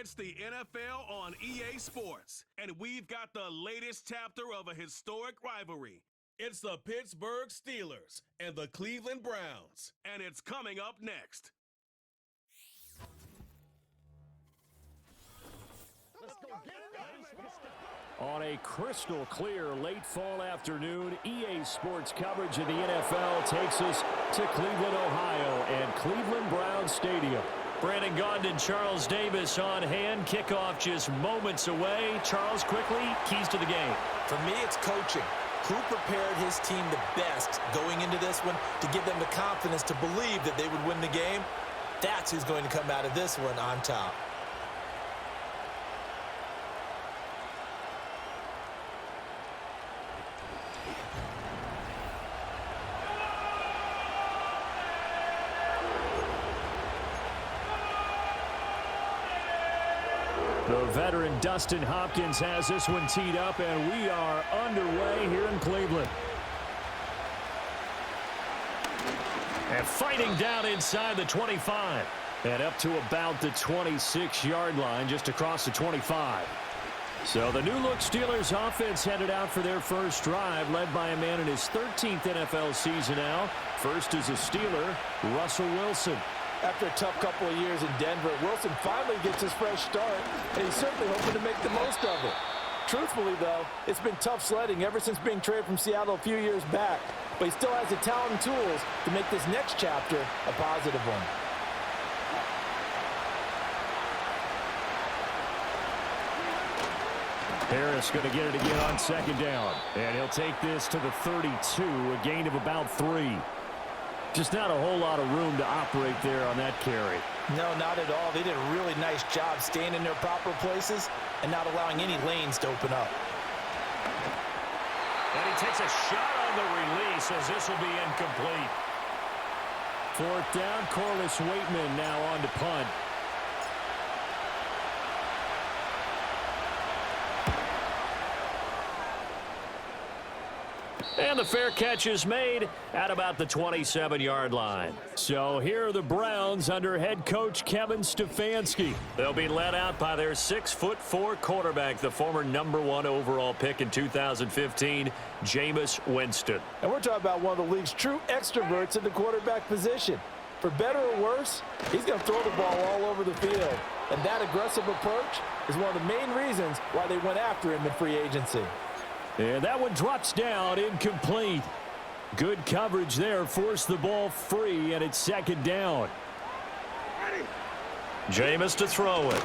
It's the NFL on EA Sports, and we've got the latest chapter of a historic rivalry. It's the Pittsburgh Steelers and the Cleveland Browns, and it's coming up next. On a crystal clear late fall afternoon, EA Sports coverage of the NFL takes us to Cleveland, Ohio, and Cleveland Browns Stadium. Brandon Gaudin and Charles Davis on hand. Kickoff just moments away. Charles, quickly, keys to the game. For me, it's coaching. Who prepared his team the best going into this one to give them the confidence to believe that they would win the game? That's who's going to come out of this one on top. The veteran Dustin Hopkins has this one teed up, and we are underway here in Cleveland. And fighting down inside the 25. And up to about the 26-yard line, just across the 25. So the new-look Steelers offense headed out for their first drive, led by a man in his 13th NFL season now. First is a Steeler, Russell Wilson. After a tough couple of years in Denver, Wilson finally gets his fresh start, and he's certainly hoping to make the most of it. Truthfully, though, it's been tough sledding ever since being traded from Seattle a few years back, but he still has the talent and tools to make this next chapter a positive one. Harris going to get it again on second down, and he'll take this to the 32, a gain of about 3. Just not a whole lot of room to operate there on that carry. No, not at all. They did a really nice job staying in their proper places and not allowing any lanes to open up. And he takes a shot on the release as this will be incomplete. Fourth down, Corliss Waitman now on to punt. And the fair catch is made at about the 27-yard line. So here are the Browns under head coach Kevin Stefanski. They'll be led out by their 6'4" quarterback, the former #1 overall pick in 2015, Jameis Winston. And we're talking about one of the league's true extroverts in the quarterback position. For better or worse, he's going to throw the ball all over the field. And that aggressive approach is one of the main reasons why they went after him in free agency. And that one drops down, incomplete. Good coverage there, forced the ball free, and it's second down. Jameis to throw it.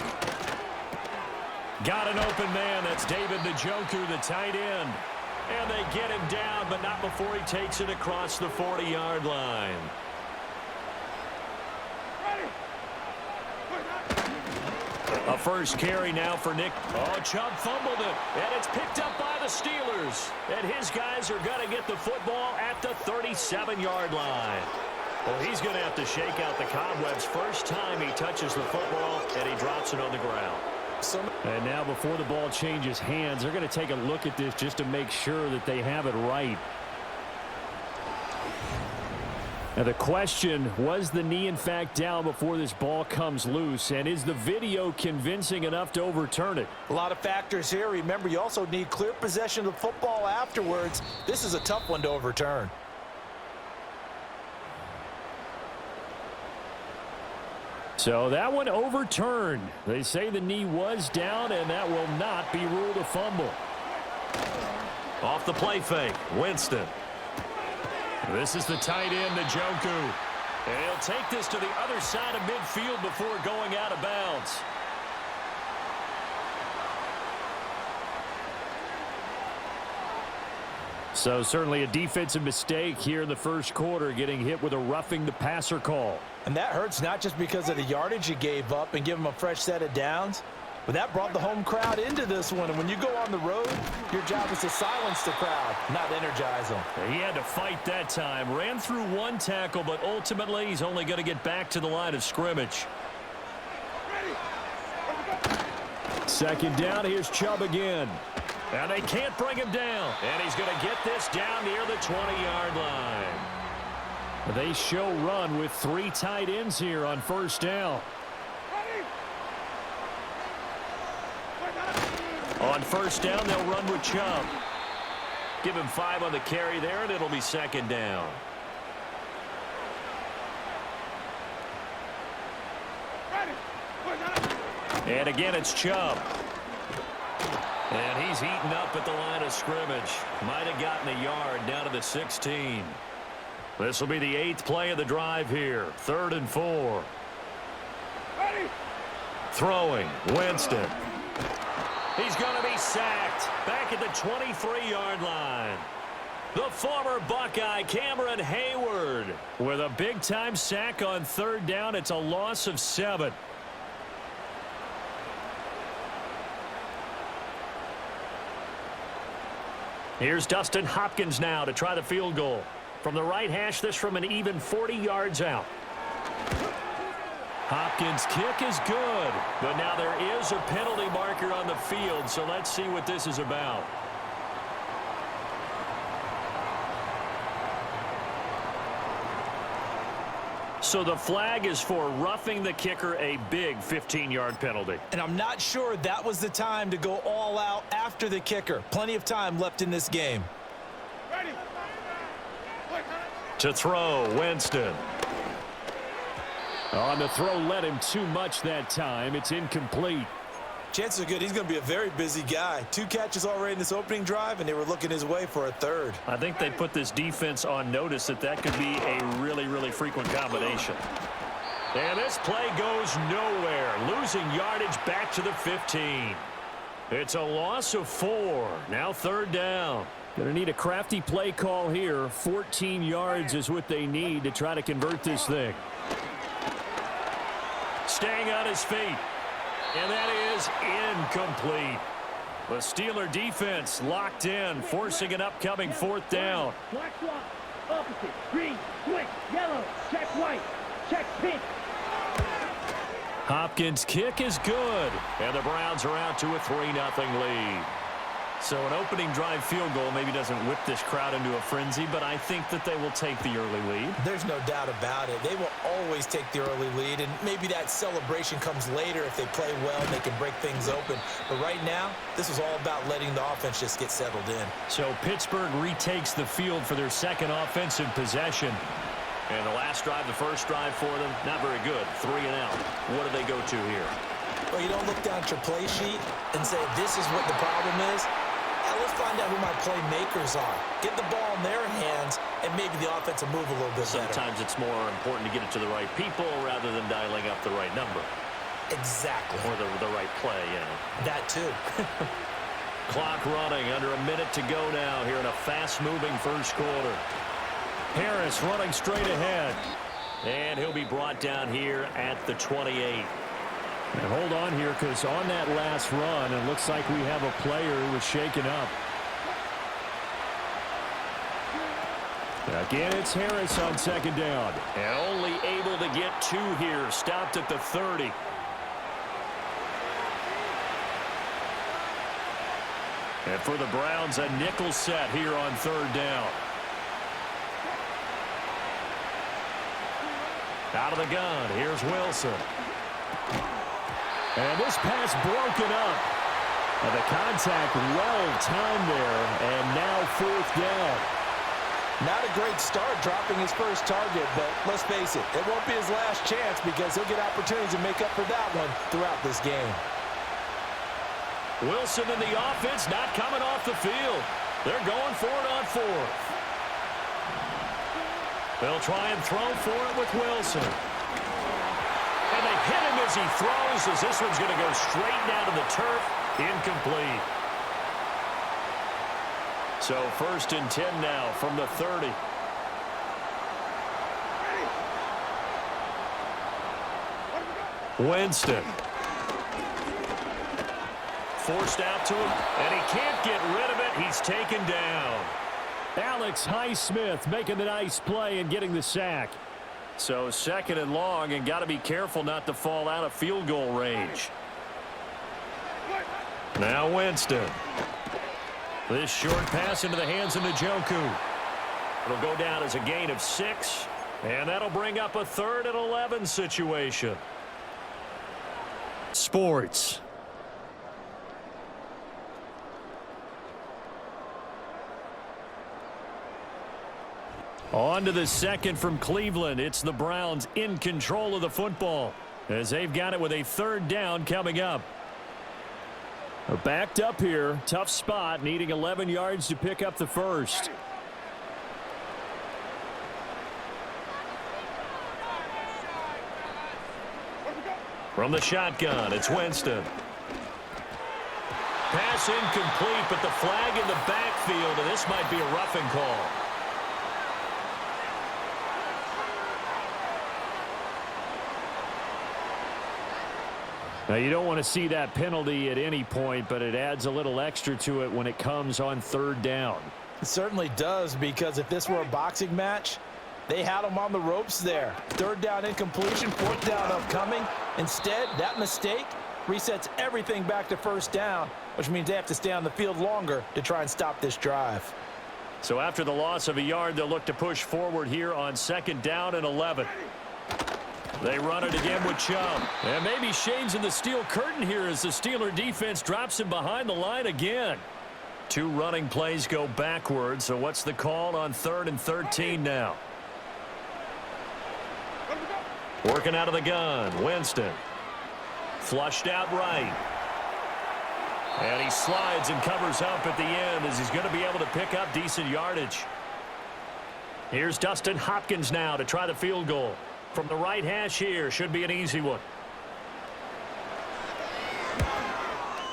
Got an open man, that's David Njoku, the tight end. And they get him down, but not before he takes it across the 40-yard line. A first carry now for Nick. Oh, Chubb fumbled it, and it's picked up by the Steelers. And his guys are going to get the football at the 37-yard line. Well, he's going to have to shake out the cobwebs first time he touches the football, and he drops it on the ground. And now before the ball changes hands, they're going to take a look at this just to make sure that they have it right. Now the question, was the knee in fact down before this ball comes loose, and is the video convincing enough to overturn it? A lot of factors here. Remember, you also need clear possession of the football afterwards. This is a tough one to overturn. So that one overturned. They say the knee was down, and that will not be ruled a fumble. Off the play fake, Winston. This is the tight end, Njoku. And he'll take this to the other side of midfield before going out of bounds. So certainly a defensive mistake here in the first quarter, getting hit with a roughing the passer call. And that hurts not just because of the yardage you gave up and give them a fresh set of downs, but that brought the home crowd into this one. And when you go on the road, your job is to silence the crowd, not energize them. He had to fight that time. Ran through one tackle, but ultimately he's only going to get back to the line of scrimmage. Second down, here's Chubb again. And they can't bring him down. And he's going to get this down near the 20-yard line. They show run with 3 tight ends here on first down. On first down, they'll run with Chubb. Give him 5 on the carry there, and it'll be second down. And again, it's Chubb. And he's eaten up at the line of scrimmage. Might have gotten a yard down to the 16. This will be the 8th play of the drive here. 3rd and 4. Throwing, Winston. He's going to be sacked back at the 23-yard line. The former Buckeye, Cameron Hayward, with a big-time sack on 3rd down. It's a loss of 7. Here's Dustin Hopkins now to try the field goal. From the right hash, this from an even 40 yards out. Hopkins' kick is good, but now there is a penalty marker on the field, so let's see what this is about. So the flag is for roughing the kicker, a big 15-yard penalty. And I'm not sure that was the time to go all out after the kicker. Plenty of time left in this game. To throw, Winston. On the throw, led him too much that time. It's incomplete. Chances are good he's going to be a very busy guy. 2 catches already in this opening drive, and they were looking his way for a 3rd. I think they put this defense on notice that could be a really, really frequent combination. And this play goes nowhere. Losing yardage back to the 15. It's a loss of 4. Now 3rd down. Going to need a crafty play call here. 14 yards is what they need to try to convert this thing. Staying on his feet. And that is incomplete. The Steeler defense locked in, forcing an upcoming 4th down. Black swap, opposite, green, switch, yellow, check white, check pink. Hopkins' kick is good. And the Browns are out to a 3-0 lead. So an opening drive field goal maybe doesn't whip this crowd into a frenzy, but I think that they will take the early lead. There's no doubt about it. They will always take the early lead, and maybe that celebration comes later if they play well and they can break things open. But right now, this is all about letting the offense just get settled in. So Pittsburgh retakes the field for their 2nd offensive possession. And the last drive, the first drive for them, not very good. 3 and out. What do they go to here? Well, you don't look down at your play sheet and say, this is what the problem is. Let's find out who my playmakers are. Get the ball in their hands, and maybe the offense will move a little bit better. Sometimes it's more important to get it to the right people rather than dialing up the right number. Exactly. Or the right play, That too. Clock running, under a minute to go now here in a fast-moving first quarter. Harris running straight ahead. And he'll be brought down here at the 28. And hold on here, because on that last run, it looks like we have a player who was shaken up. Again, it's Harris on 2nd down. And only able to get 2 here. Stopped at the 30. And for the Browns, a nickel set here on 3rd down. Out of the gun, here's Wilson. And this pass broken up. And the contact well-timed there, and now 4th down. Not a great start dropping his first target, but let's face it, it won't be his last chance because he'll get opportunities to make up for that one throughout this game. Wilson and the offense not coming off the field. They're going for it on 4th. They'll try and throw for it with Wilson. And they hit him as he throws, as this one's going to go straight down to the turf. Incomplete. So 1st and 10 now from the 30. Winston. Forced out to him, and he can't get rid of it. He's taken down. Alex Highsmith making the nice play and getting the sack. So 2nd and long, and got to be careful not to fall out of field goal range. Now Winston. This short pass into the hands of Njoku. It'll go down as a gain of 6, and that'll bring up a 3rd and 11 situation. Sports. On to the second from Cleveland. It's the Browns in control of the football as they've got it with a third down coming up. They're backed up here. Tough spot, needing 11 yards to pick up the first. From the shotgun, it's Winston. Pass incomplete, but the flag in the backfield, and this might be a roughing call. Now, you don't want to see that penalty at any point, but it adds a little extra to it when it comes on third down. It certainly does, because if this were a boxing match, they had him on the ropes there. Third down incompletion, fourth down upcoming. Instead, that mistake resets everything back to first down, which means they have to stay on the field longer to try and stop this drive. So after the loss of a yard, they'll look to push forward here on second down and 11. They run it again with Chubb. And maybe shades in the steel curtain here as the Steeler defense drops him behind the line again. Two running plays go backwards, so what's the call on 3rd and 13 now? Working out of the gun, Winston. Flushed out right. And he slides and covers up at the end as he's going to be able to pick up decent yardage. Here's Dustin Hopkins now to try the field goal. From the right hash here, should be an easy one.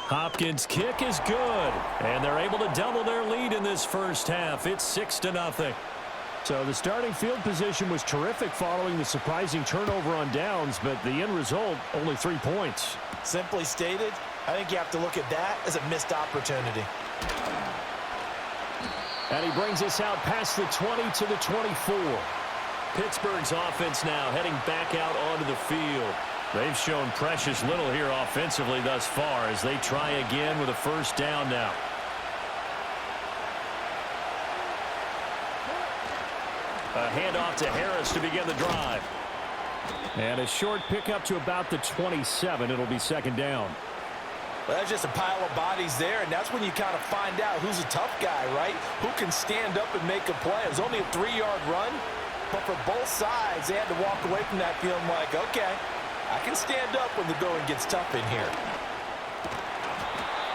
Hopkins' kick is good, and they're able to double their lead in this first half. It's 6-0. So the starting field position was terrific following the surprising turnover on downs, but the end result, only 3 points. Simply stated, I think you have to look at that as a missed opportunity. And he brings us out past the 20 to the 24. Pittsburgh's offense now heading back out onto the field. They've shown precious little here offensively thus far as they try again with a first down now. A handoff to Harris to begin the drive. And a short pickup to about the 27. It'll be second down. Well, that's just a pile of bodies there, and that's when you kind of find out who's a tough guy, right? Who can stand up and make a play. It was only a 3-yard run, but for both sides, they had to walk away from that feeling like, okay, I can stand up when the going gets tough in here.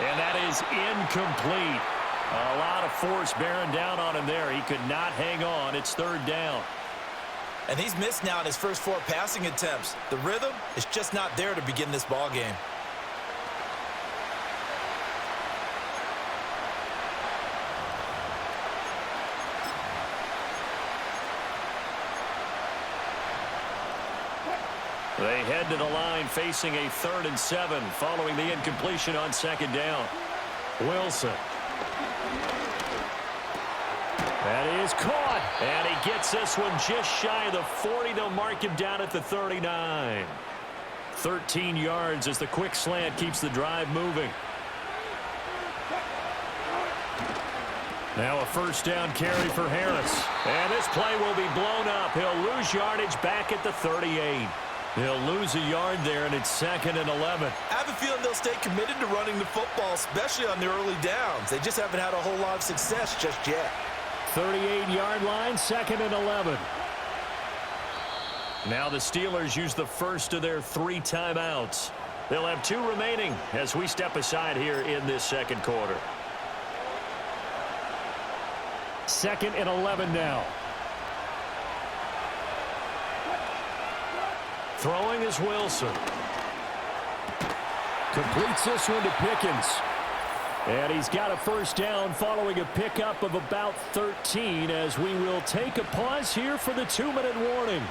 And that is incomplete. A lot of force bearing down on him there. He could not hang on. It's third down. And he's missed now in his first 4 passing attempts. The rhythm is just not there to begin this ball game. They head to the line facing a 3rd and 7 following the incompletion on second down. Wilson. That is caught. And he gets this one just shy of the 40. They'll mark him down at the 39. 13 yards as the quick slant keeps the drive moving. Now a first down carry for Harris. And this play will be blown up. He'll lose yardage back at the 38. He'll lose a yard there, and it's 2nd and 11. I have a feeling they'll stay committed to running the football, especially on the early downs. They just haven't had a whole lot of success just yet. 38-yard line, 2nd and 11. Now the Steelers use the first of their 3 timeouts. They'll have 2 remaining as we step aside here in this second quarter. 2nd and 11 now. Throwing is Wilson. Completes this one to Pickens. And he's got a first down following a pickup of about 13 as we will take a pause here for the 2-minute warning.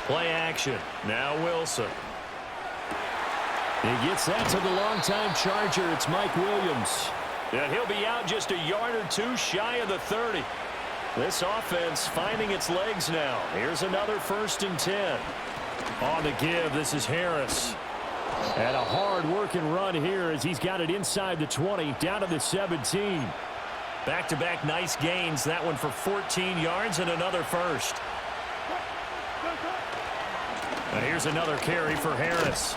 Play action. Now Wilson. He gets that to the longtime Charger. It's Mike Williams. And he'll be out just a yard or 2 shy of the 30. This offense finding its legs now. Here's another 1st and 10. On the give, this is Harris. And a hard-working run here as he's got it inside the 20, down to the 17. Back-to-back nice gains. That one for 14 yards and another first. And here's another carry for Harris.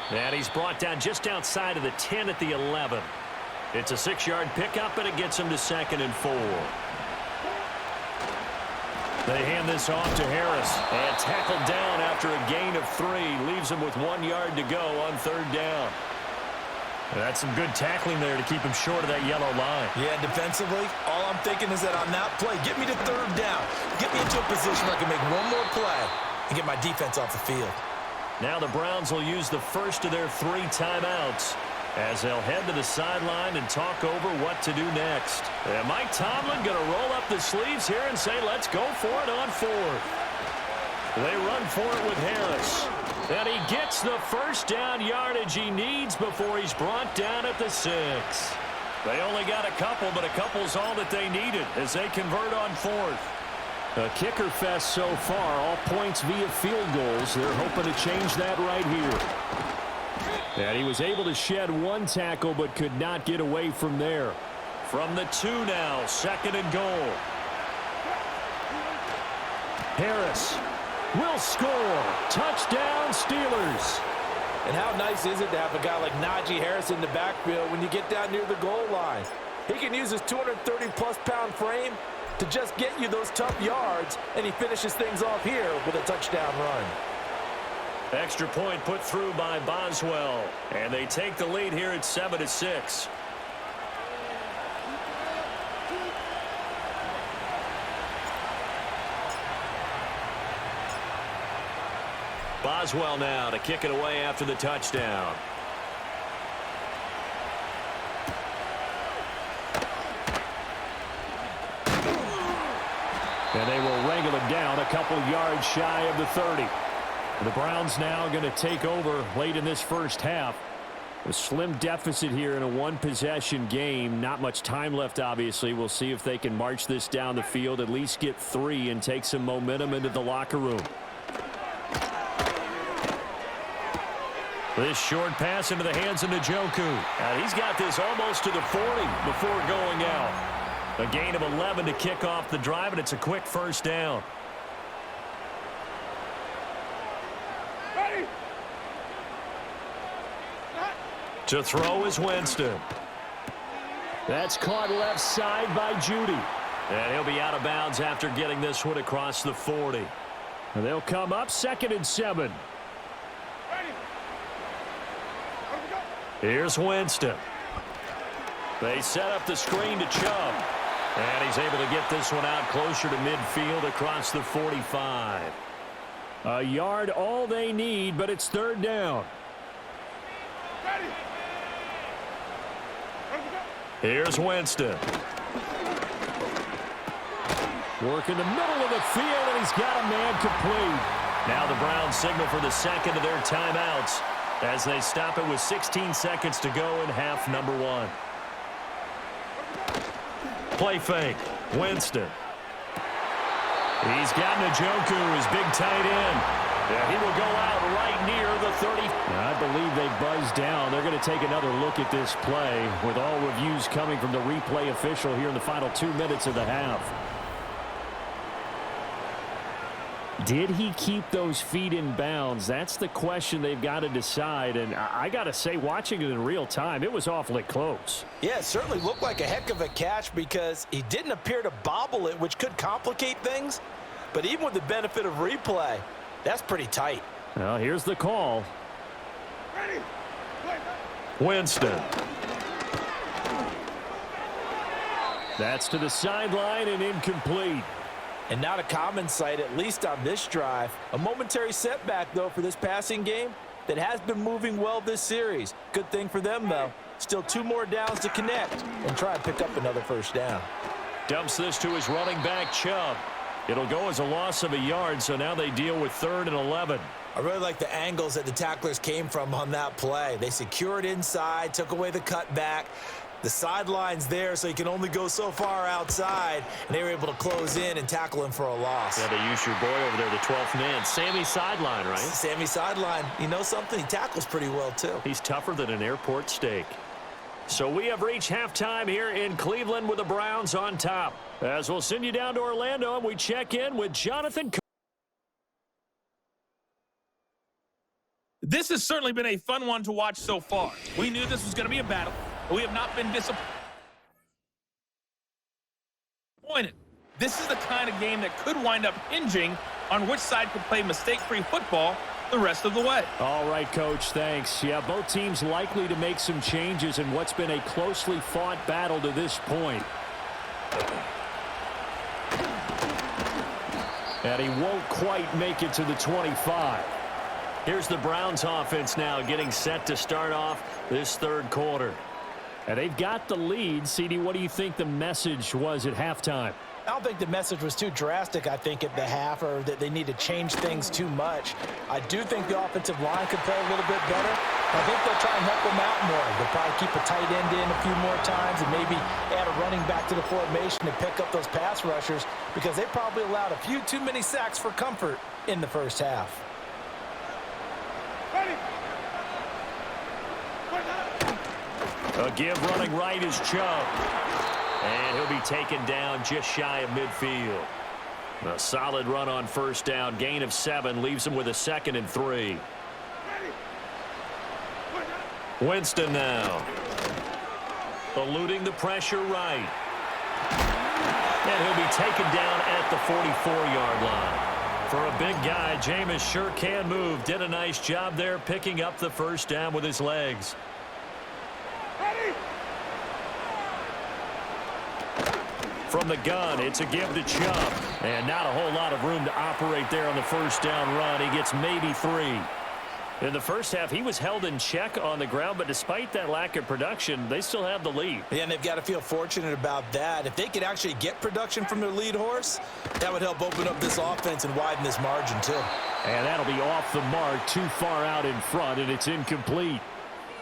And he's brought down just outside of the 10 at the 11. It's a 6-yard pickup, and it gets him to 2nd and 4. They hand this off to Harris. And tackled down after a gain of 3. Leaves him with 1 yard to go on 3rd down. That's some good tackling there to keep him short of that yellow line. Yeah, defensively, all I'm thinking is that on that play, get me to 3rd down. Get me into a position where I can make one more play and get my defense off the field. Now the Browns will use the first of their 3 timeouts as they'll head to the sideline and talk over what to do next. And Mike Tomlin going to roll up the sleeves here and say, let's go for it on 4th. They run for it with Harris. And he gets the first down yardage he needs before he's brought down at the 6. They only got a couple, but a couple's all that they needed as they convert on 4th. A kicker fest so far, all points via field goals. They're hoping to change that right here. And he was able to shed 1 tackle, but could not get away from there. From the 2 now, 2nd and goal. Harris will score. Touchdown, Steelers. And how nice is it to have a guy like Najee Harris in the backfield when you get down near the goal line? He can use his 230-plus pound frame to just get you those tough yards, and he finishes things off here with a touchdown run. Extra point put through by Boswell. And they take the lead here at 7-6. Boswell now to kick it away after the touchdown. And they will wrangle him down a couple yards shy of the 30. The Browns now going to take over late in this first half. A slim deficit here in a 1-possession game. Not much time left, obviously. We'll see if they can march this down the field, at least get 3, and take some momentum into the locker room. This short pass into the hands of Njoku. And he's got this almost to the 40 before going out. A gain of 11 to kick off the drive, and it's a quick first down. To throw is Winston. That's caught left side by Judy. And he'll be out of bounds after getting this one across the 40. And they'll come up 2nd and 7. Here's Winston. They set up the screen to Chubb. And he's able to get this one out closer to midfield across the 45. A yard all they need, but it's 3rd down. Here's Winston. Work in the middle of the field, and he's got a man complete. Now the Browns signal for the 2nd of their timeouts as they stop it with 16 seconds to go in half number 1. Play fake. Winston. He's got Njoku, his big tight end. Yeah, he will go out right near the 30. I believe they buzzed down. They're going to take another look at this play with all reviews coming from the replay official here in the final 2 minutes of the half. Did he keep those feet in bounds? That's the question they've got to decide. And I got to say, watching it in real time, it was awfully close. Yeah, it certainly looked like a heck of a catch because he didn't appear to bobble it, which could complicate things. But even with the benefit of replay, that's pretty tight. Well, here's the call. Winston. That's to the sideline and incomplete. And not a common sight, at least on this drive. A momentary setback, though, for this passing game that has been moving well this series. Good thing for them, though. Still 2 more downs to connect and try and pick up another first down. Dumps this to his running back, Chubb. It'll go as a loss of a yard, so now they deal with 3rd and 11. I really like the angles that the tacklers came from on that play. They secured inside, took away the cutback. The sideline's there, so he can only go so far outside, and they were able to close in and tackle him for a loss. Yeah, they use your boy over there, the 12th man. Sammy Sideline, right? Sammy Sideline. You know something? He tackles pretty well, too. He's tougher than an airport steak. So we have reached halftime here in Cleveland with the Browns on top. As we'll send you down to Orlando, and we check in with Jonathan. This has certainly been a fun one to watch so far. We knew this was going to be a battle, but we have not been disappointed. This is the kind of game that could wind up hinging on which side could play mistake-free football the rest of the way. All right, Coach, thanks. Yeah, both teams likely to make some changes in what's been a closely fought battle to this point. And he won't quite make it to the 25. Here's the Browns offense now getting set to start off this third quarter. And they've got the lead. CD, what do you think the message was at halftime? I don't think the message was too drastic, I think, at the half, or that they need to change things too much. I do think the offensive line could play a little bit better. I think they'll try and help them out more. They'll probably keep a tight end in a few more times and maybe add a running back to the formation to pick up those pass rushers, because they probably allowed a few too many sacks for comfort in the first half. A give running right is Chubb. And he'll be taken down just shy of midfield. A solid run on first down. Gain of 7 leaves him with a 2nd and 3. Winston now. Eluding the pressure right. And he'll be taken down at the 44-yard line. For a big guy, Jameis sure can move. Did a nice job there picking up the first down with his legs. From the gun, it's a give to Chubb. And not a whole lot of room to operate there on the first down run. He gets maybe 3. In the first half, he was held in check on the ground, but despite that lack of production, they still have the lead. Yeah, and they've got to feel fortunate about that. If they could actually get production from their lead horse, that would help open up this offense and widen this margin, too. And that'll be off the mark, too far out in front, and it's incomplete.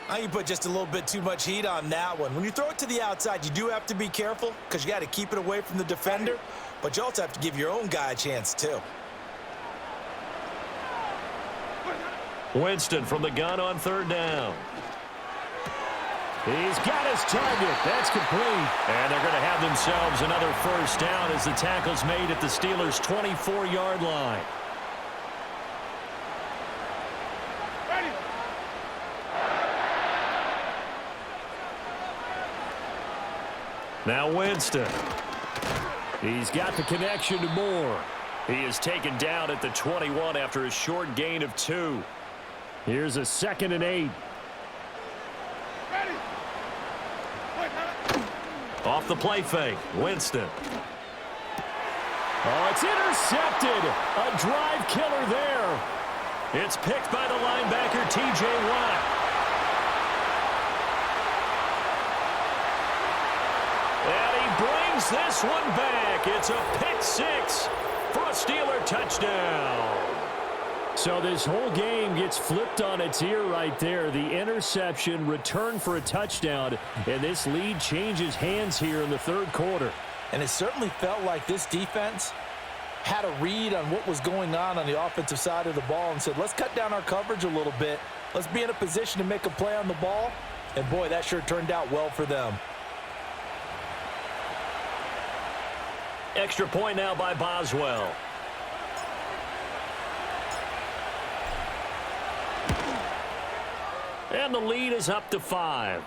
I think you put just a little bit too much heat on that one. When you throw it to the outside, you do have to be careful because you got to keep it away from the defender, but you also have to give your own guy a chance, too. Winston from the gun on third down. He's got his target. That's complete. And they're going to have themselves another first down as the tackle's made at the Steelers' 24-yard line. Now Winston. He's got the connection to Moore. He is taken down at the 21 after a short gain of 2. Here's a 2nd and 8. Off the play fake, Winston. Oh, it's intercepted. A drive killer there. It's picked by the linebacker, T.J. Watt. And he brings this one back. It's a pick 6 for a Steeler touchdown. So this whole game gets flipped on its ear right there. The interception, return for a touchdown, and this lead changes hands here in the third quarter. And it certainly felt like this defense had a read on what was going on the offensive side of the ball and said, let's cut down our coverage a little bit. Let's be in a position to make a play on the ball. And, boy, that sure turned out well for them. Extra point now by Boswell. And the lead is up to 5.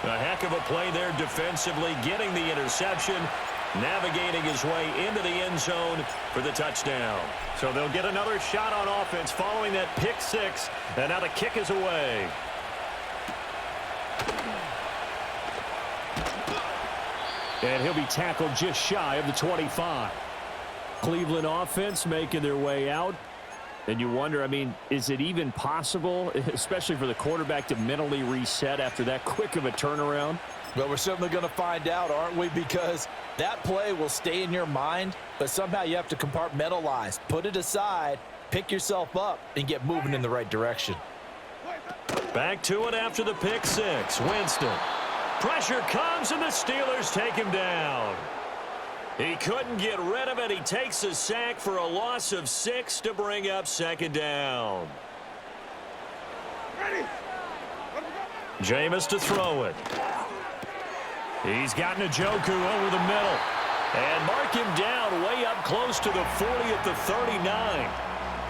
A heck of a play there defensively, getting the interception, navigating his way into the end zone for the touchdown. So they'll get another shot on offense following that pick 6, and now the kick is away. And he'll be tackled just shy of the 25. Cleveland offense making their way out. And you wonder, I mean, is it even possible, especially for the quarterback, to mentally reset after that quick of a turnaround? Well, we're certainly going to find out, aren't we? Because that play will stay in your mind, but somehow you have to compartmentalize. Put it aside, pick yourself up, and get moving in the right direction. Back to it after the pick 6. Winston. Pressure comes, and the Steelers take him down. He couldn't get rid of it. He takes a sack for a loss of 6 to bring up second down. Jameis to throw it. He's got Njoku over the middle. And mark him down way up close to the 40 at the 39.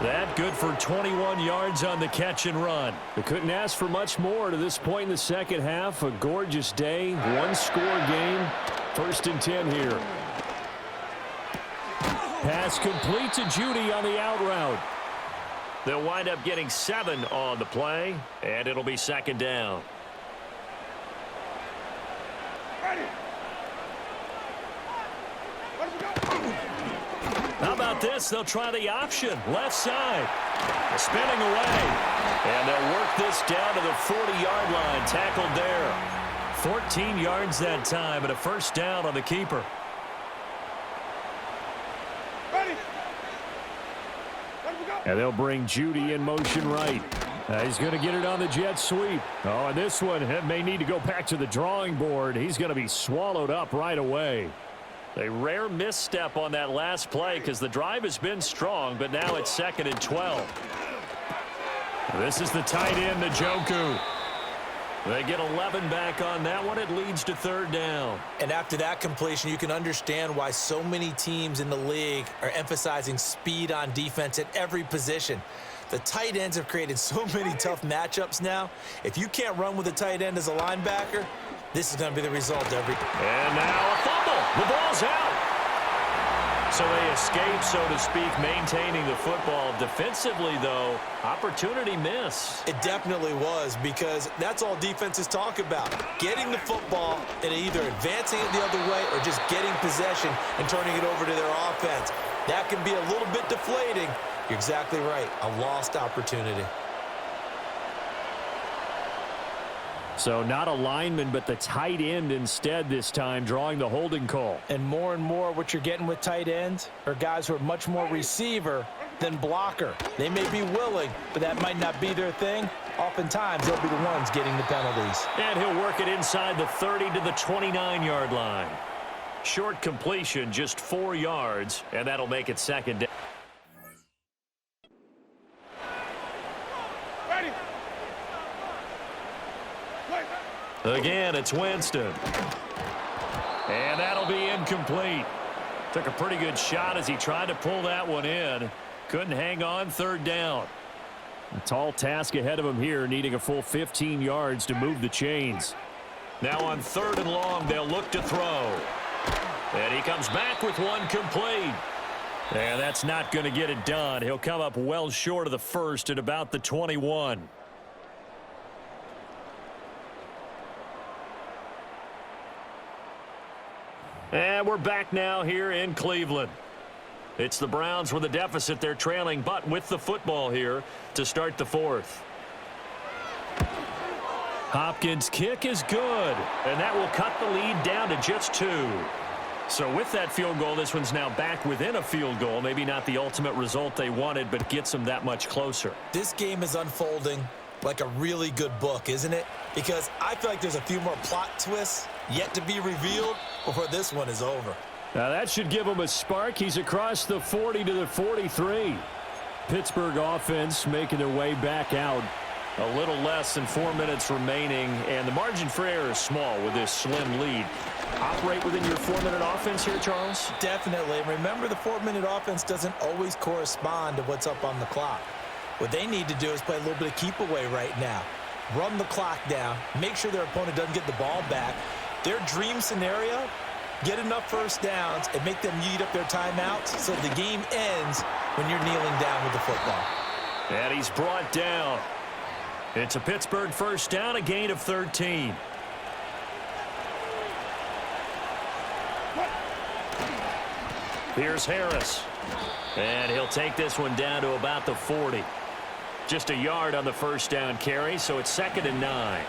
That good for 21 yards on the catch and run. They couldn't ask for much more to this point in the second half. A gorgeous day, one-score game. 1st and 10 here. Pass complete to Judy on the out route. They'll wind up getting 7 on the play, and it'll be 2nd down. How about this? They'll try the option. Left side. Spinning away. And they'll work this down to the 40-yard line. Tackled there. 14 yards that time and a 1st down on the keeper. And they'll bring Judy in motion right. He's going to get it on the jet sweep. Oh, and this one may need to go back to the drawing board. He's going to be swallowed up right away. A rare misstep on that last play because the drive has been strong, but now it's 2nd and 12. This is the tight end, Njoku. They get 11 back on that one. It leads to 3rd down. And after that completion, you can understand why so many teams in the league are emphasizing speed on defense at every position. The tight ends have created so many tough matchups now. If you can't run with a tight end as a linebacker, this is going to be the result every. And now a fumble. The ball's out. So they escape, so to speak, maintaining the football. Defensively, though, opportunity miss. It definitely was, because that's all defenses talk about. Getting the football and either advancing it the other way or just getting possession and turning it over to their offense. That can be a little bit deflating. You're exactly right. A lost opportunity. So not a lineman, but the tight end instead this time, drawing the holding call. And more what you're getting with tight ends are guys who are much more receiver than blocker. They may be willing, but that might not be their thing. Oftentimes, they'll be the ones getting the penalties. And he'll work it inside the 30 to the 29-yard line. Short completion, just 4 yards, and that'll make it 2nd down. Again, it's Winston. And that'll be incomplete. Took a pretty good shot as he tried to pull that one in. Couldn't hang on. 3rd down. A tall task ahead of him here, needing a full 15 yards to move the chains. Now on 3rd and long, they'll look to throw. And he comes back with one complete. And that's not going to get it done. He'll come up well short of the 1st at about the 21. And we're back now here in Cleveland. It's the Browns with a deficit. They're trailing, but with the football here to start the 4th. Hopkins' kick is good, and that will cut the lead down to just 2. So with that field goal, this one's now back within a field goal. Maybe not the ultimate result they wanted, but gets them that much closer. This game is unfolding like a really good book, isn't it? Because I feel like there's a few more plot twists yet to be revealed before this one is over. Now that should give him a spark. He's across the 40 to the 43. Pittsburgh offense making their way back out. A little less than 4 minutes remaining, and the margin for error is small with this slim lead. Operate within your 4-minute offense here, Charles? Definitely. Remember, the 4-minute offense doesn't always correspond to what's up on the clock. What they need to do is play a little bit of keep away right now. Run the clock down. Make sure their opponent doesn't get the ball back. Their dream scenario, get enough 1st downs and make them eat up their timeouts so the game ends when you're kneeling down with the football. And he's brought down. It's a Pittsburgh 1st down, a gain of 13. Here's Harris. And he'll take this one down to about the 40. Just a yard on the 1st down carry, so it's 2nd and 9.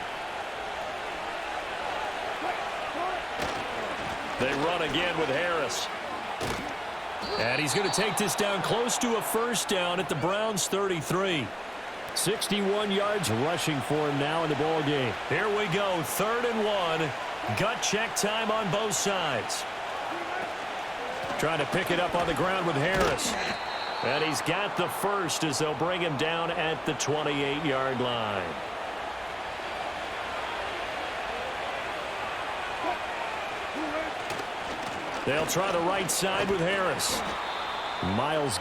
They run again with Harris. And he's going to take this down close to a 1st down at the Browns' 33. 61 yards rushing for him now in the ball game. Here we go, 3rd and 1. Gut check time on both sides. Trying to pick it up on the ground with Harris. And he's got the 1st as they'll bring him down at the 28-yard line. They'll try the right side with Harris. Miles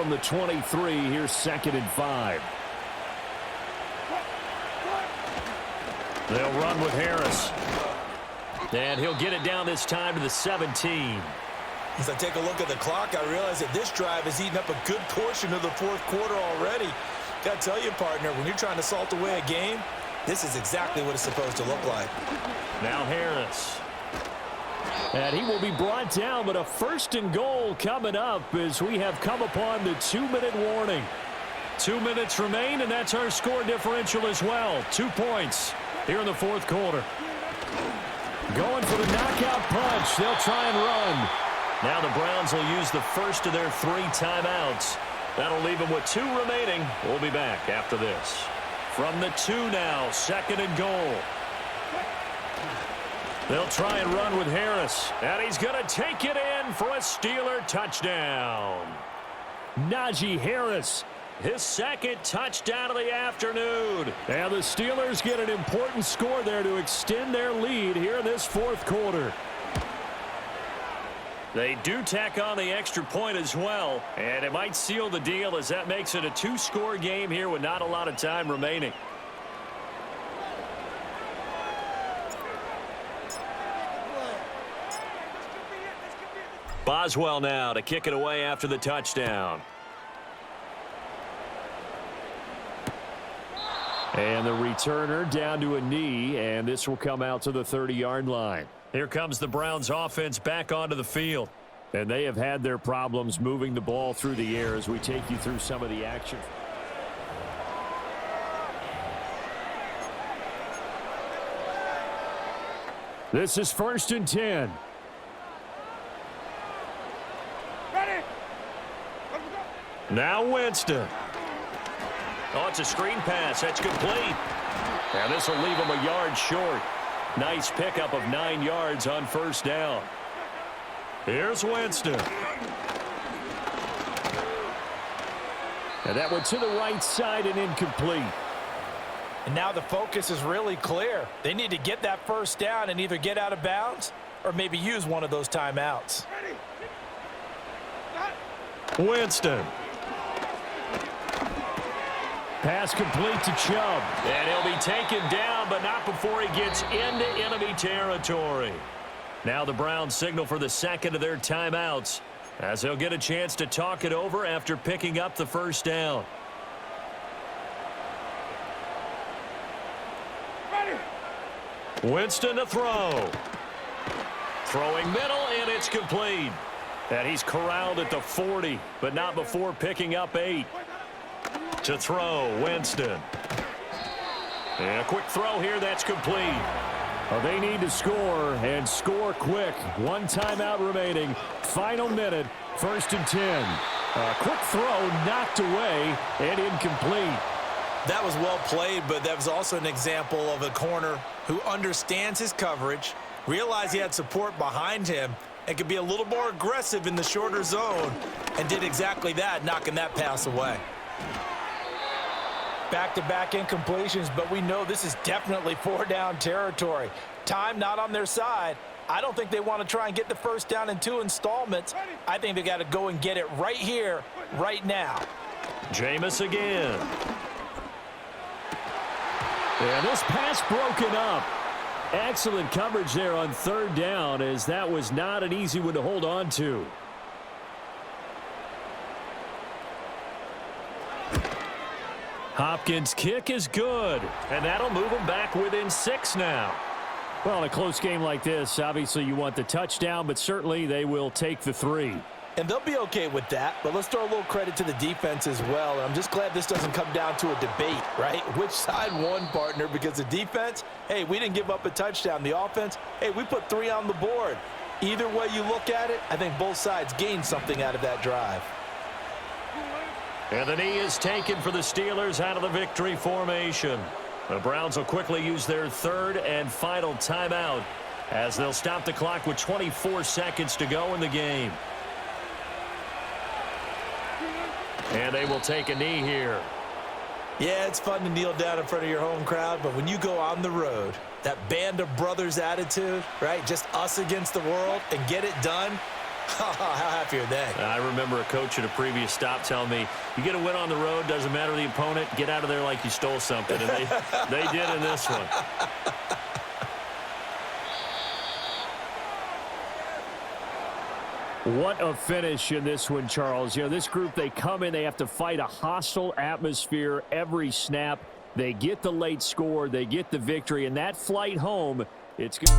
from the 23. Here's 2nd and 5. They'll run with Harris. And he'll get it down this time to the 17. As I take a look at the clock, I realize that this drive has eaten up a good portion of the fourth quarter already. Got to tell you, partner, when you're trying to salt away a game, this is exactly what it's supposed to look like. Now Harris. And he will be brought down, but a 1st and goal coming up as we have come upon the 2-minute warning. 2 minutes remain, and that's our score differential as well. 2 points here in the fourth quarter. Going for the knockout punch. They'll try and run. Now the Browns will use the first of their 3 timeouts. That'll leave them with 2 remaining. We'll be back after this. From the 2 now, 2nd and goal. They'll try and run with Harris. And he's going to take it in for a Steeler touchdown. Najee Harris, his 2nd touchdown of the afternoon. And the Steelers get an important score there to extend their lead here in this fourth quarter. They do tack on the extra point as well, and it might seal the deal as that makes it a 2-score game here with not a lot of time remaining. Boswell now to kick it away after the touchdown. And the returner down to a knee, and this will come out to the 30-yard line. Here comes the Browns offense back onto the field. And they have had their problems moving the ball through the air as we take you through some of the action. This is 1st and 10. Ready. Now Winston. Oh, it's a screen pass. That's complete. And this will leave him a yard short. Nice pickup of 9 yards on 1st down. Here's Winston. And that went to the right side and incomplete. And now the focus is really clear. They need to get that 1st down and either get out of bounds or maybe use one of those timeouts. Winston. Pass complete to Chubb. And he'll be taken down, but not before he gets into enemy territory. Now the Browns signal for the 2nd of their timeouts as they'll get a chance to talk it over after picking up the 1st down. Winston to throw. Throwing middle, and it's complete. And he's corralled at the 40, but not before picking up 8. To throw, Winston. And a quick throw here, that's complete. Well, they need to score, and score quick. 1 timeout remaining. Final minute, 1st and 10. A quick throw knocked away and incomplete. That was well played, but that was also an example of a corner who understands his coverage, realized he had support behind him, and could be a little more aggressive in the shorter zone, and did exactly that, knocking that pass away. Back-to-back incompletions, but we know this is definitely 4-down territory. Time not on their side. I don't think they want to try and get the 1st down in 2 installments. I think they got to go and get it right here, right now. Jameis again. And this pass broken up. Excellent coverage there on 3rd down, as that was not an easy one to hold on to. Hopkins' kick is good, and that'll move them back within 6 now. Well, in a close game like this, obviously you want the touchdown, but certainly they will take the 3. And they'll be okay with that, but let's throw a little credit to the defense as well. And I'm just glad this doesn't come down to a debate, right? Which side won, partner? Because the defense, hey, we didn't give up a touchdown. The offense, hey, we put 3 on the board. Either way you look at it, I think both sides gained something out of that drive. And the knee is taken for the Steelers out of the victory formation. The Browns will quickly use their 3rd and final timeout as they'll stop the clock with 24 seconds to go in the game. And they will take a knee here. Yeah, it's fun to kneel down in front of your home crowd, but when you go on the road, that band of brothers attitude, right, just us against the world and get it done, How happy are they? I remember a coach at a previous stop telling me, you get a win on the road, doesn't matter the opponent, get out of there like you stole something. And they did in this one. What a finish in this one, Charles. You know, this group, they come in, they have to fight a hostile atmosphere every snap. They get the late score, they get the victory, and that flight home, it's good.